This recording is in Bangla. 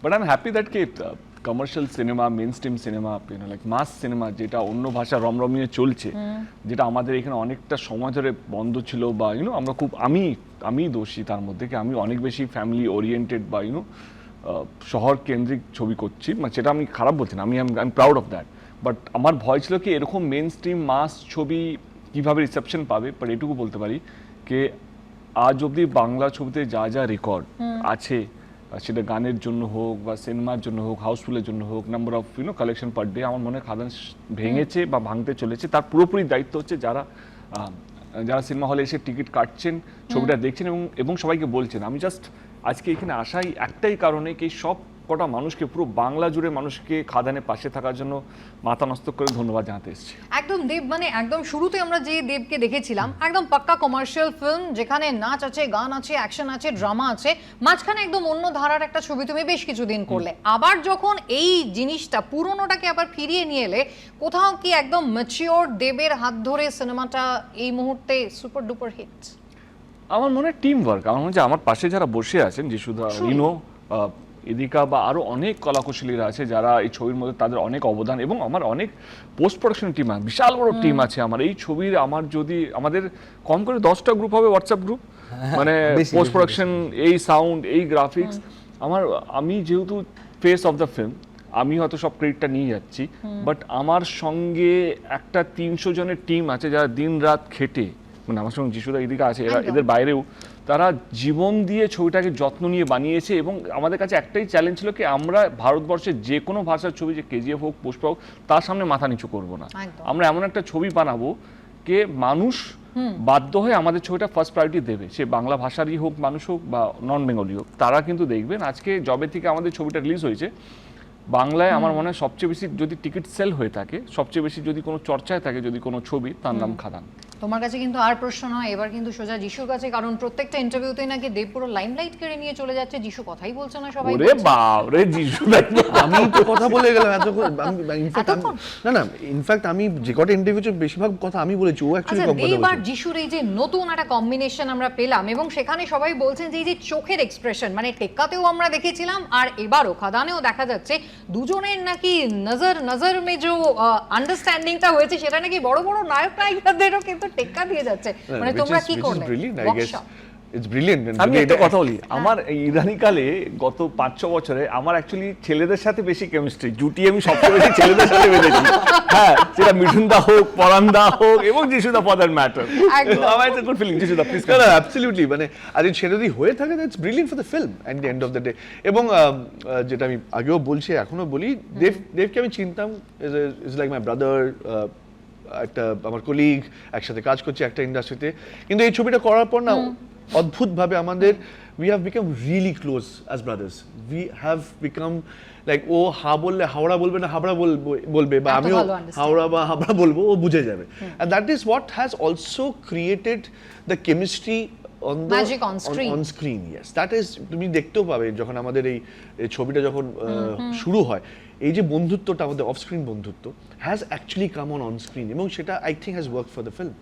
But I am happy that কি commercial cinema, mainstream cinema, like mass cinema, যেটা অন্য ভাষা রমরমিয়ে চলছে, যেটা আমাদের এখানে অনেকটা সময় ধরে বন্ধ ছিল, বা আমরা খুব আমি দোষী তার মধ্যে, কি আমি অনেক বেশি ফ্যামিলি ওরিয়েন্টেড বা শহর কেন্দ্রিক ছবি করছি, মানে সেটা আমি খারাপ বলছি না, আমি প্রাউড অফ দ্যাট। বাট আমার ভয় ছিল কি এরকম মেন স্ট্রিম মাস ছবি কীভাবে রিসেপশন পাবে। বাট এটুকু বলতে পারি যে আজ অবধি বাংলা ছবিতে যা যা রেকর্ড আছে, সেটা গানের জন্য হোক বা সিনেমার জন্য হোক, হাউসফুলের জন্য হোক, number of collection per day, আমার মনে হয় খাদান ভেঙেছে বা ভাঙতে চলেছে। তার পুরোপুরি দায়িত্ব হচ্ছে যারা সিনেমা হলে এসে টিকিট কাটছেন, ছবিটা দেখছেন এবং সবাইকে বলছেন। আমি জাস্ট আজকে এখানে আসাই একটাই কারণে, কি সব কটা মানুষকে, পুরো বাংলা জুড়ে মানুষকে খাদানের পাশে থাকার জন্য মাথা নষ্ট করে ধন্যবাদ জানাতে এসেছি। একদম দেব, মানে একদম শুরুতে আমরা যে দেবকে দেখেছিলাম, একদম পাক্কা কমার্শিয়াল ফিল্ম, যেখানে নাচ আছে, গান আছে, অ্যাকশন আছে, ড্রামা আছে, মাঝখানে একদম অন্য ধারার একটা ছবি তুমি বেশ কিছুদিন করলে। আবার যখন এই জিনিসটা পুরনোটাকে আবার ফিরিয়ে নিয়ে এলে, কোথাও কি একদম ম্যাচিওর দেবের হাত ধরে সিনেমাটা এই মুহূর্তে সুপার ডুপার হিট? আমার মনে হয় টিম ওয়ার্ক। আমার মনে হয় আমার পাশে যারা বসে আছেন, যিশুদা, রিনো, এদিকা বা আরও অনেক কলাকুশলীরা আছে যারা এই ছবির মধ্যে, তাদের অনেক অবদান, এবং আমার অনেক পোস্ট প্রোডাকশন টিম আছে, বিশাল বড় টিম আছে আমার এই ছবির। আমাদের কম করে 10টা গ্রুপ হবে, হোয়াটসঅ্যাপ গ্রুপ, মানে পোস্ট প্রোডাকশন, এই সাউন্ড, এই গ্রাফিক্স। আমি যেহেতু ফেস অফ দ্য ফিল্ম, আমি হয়তো সব ক্রেডিটটা নিয়ে যাচ্ছি, বাট আমার সঙ্গে একটা 300 জনের টিম আছে যারা দিন রাত খেটে, মানে আমার সঙ্গে যিশুদা এদিকে আছে, এদের বাইরেও তারা জীবন দিয়ে ছবিটাকে যত্ন নিয়ে বানিয়েছে। এবং আমাদের কাছে একটাই চ্যালেঞ্জ ছিল কি আমরা ভারতবর্ষের যে কোনো ভাষার ছবি, যে কেজিএফ হোক, পুষ্পা হোক, তার সামনে মাথা নিচু করবো না। আমরা এমন একটা ছবি বানাবো কে মানুষ বাধ্য হয়ে আমাদের ছবিটা ফার্স্ট প্রায়োরিটি দেবে, সে বাংলা ভাষারই হোক মানুষ হোক বা নন বেঙ্গলি হোক, তারা কিন্তু দেখবেন। আজকে জবে থেকে আমাদের ছবিটা রিলিজ হয়েছে, বাংলায় আমার মনে হয় সবচেয়ে বেশি যদি টিকিট সেল হয়ে থাকে, সবচেয়ে বেশি যদি কোনো চর্চায় থাকে যদি কোনো ছবি, তার নাম খাদান। তোমার কাছে কিন্তু আর প্রশ্ন নয়, এবার কিন্তু সোজা যিশুর কাছে, কারণ প্রত্যেকটা ইন্টারভিউতেই নাকি দেব পুরো লাইমলাইট কেড়ে নিয়ে চলে যাচ্ছে, যিশু কথাই বলছে না, সবাই ওরে বাপ রে যিশু, আমি তো কথা বলে গেলাম ইনফ্যাক্ট আমি যে কটা ইন্টারভিউ বেশিরভাগ কথা আমি বলেছি, ও অ্যাকচুয়ালি কম কথা বলেছে। দেব আর যিশুর এই যে নতুন একটা কম্বিনেশন আমরা পেলাম, এবং সেখানে সবাই বলছেন যে এই যে চোখের এক্সপ্রেশন, মানে টেক্কাতেও আমরা দেখেছিলাম আর এবারও খাদানেও দেখা যাচ্ছে, দুজনের নাকি নজর মে যে আন্ডারস্ট্যান্ডিংটা হয়েছে, সেটা নাকি বড় বড় নায়ক নায়িকাদেরও কিন্তু টেক্কা দিয়ে যাচ্ছে। মানে তোমরা কি করলে? It's brilliant. আমি একটা কথা বলি, আমার ইদানিকালে গত 5-6 বছরে আমার অ্যাকচুয়ালি ছেলেদের সাথে বেশি কেমিস্ট্রি, জুটি আমি সবচেয়ে বেশি ছেলেদের সাথে বেঁধেছি। হ্যাঁ, সেটা মিঠুনদা হোক, পরানদা হোক, এবং যিশুদা ফর দ্যাট ম্যাটার। আমার একটা গুড ফিলিং, যিশুদা প্লিজ। অ্যাবসলিউটলি, মানে আর সেটা যদি হয়ে থাকে, that's brilliant for the film at the end of the day. এবং যেটা আমি আগেও বলছি, এখনো বলি, দেবকে আমি চিনতাম, ইজ লাইক মাই ব্রাদার, একটা আমার কলিগ, একসাথে কাজ করছি একটা ইন্ডাস্ট্রিতে। কিন্তু এই ছবিটা করার পর না, অদ্ভুতভাবে আমাদের we have become really close as brothers. We have become like, ও হা বললে হাওড়া বলবে না হাবড়া বলবে, বা আমিও হাওড়া বা হাবড়া বলবো, ও বুঝে যাবে। And that is what has also created the chemistry on the magic on screen. Yes, that is, তুমি দেখতেও পাবে যখন আমাদের এই ছবিটা যখন শুরু হয়, এই যে বন্ধুত্বটা আমাদের অফ স্ক্রিন বন্ধুত্ব has actually come on screen, এবং সেটা I think has worked for the film.